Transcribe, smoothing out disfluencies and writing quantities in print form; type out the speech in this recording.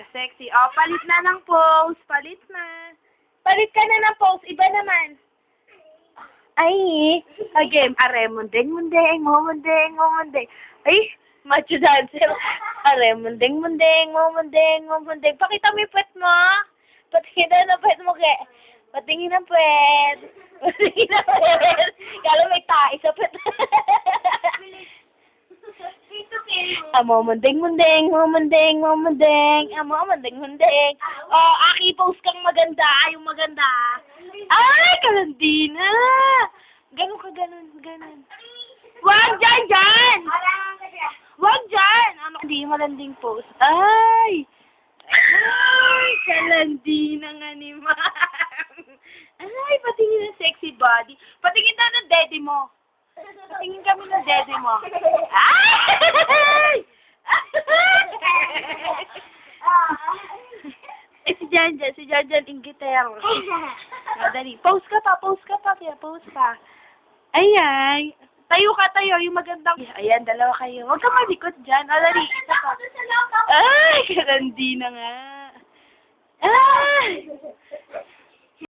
na sexy. Oh, palit na ng pose. Palit na. Palit ka na ng pose. Iba naman. Ay, game. Are, mundeng, mundeng, mundeng, mundeng. Ay, macho dancer. Are, mundeng, mundeng, mundeng, mundeng. Pakita mo yung puwet mo. Patingin na puwet mo, ke. Patingin na puwet. Patingin na puwet. Kala may tae sa puwet. Amo, mundeng, mundeng, mundeng, mundeng. Amo, mundeng, mundeng. Oh, aki, post kang maganda. Yung maganda. Ay, kalandina. Ganun ka, ganun. Wag dyan, dyan! Wag dyan! Ano, hindi, malanding post. Ay! Ay, kalandina nga ni ma'am. Ay, patingin ng sexy body. Patingin na ng daddy mo. Patingin kami ng daddy mo. Ay! Eh, si Janjan, inggitero. Dali. Pose ka pa, kaya pose pa. Ayan. Tayo, yung magandang. Ayan, dalawa kayo. Huwag ka malikot dyan. O, dali. Isa pa. Ay, kalandi na nga. Ay!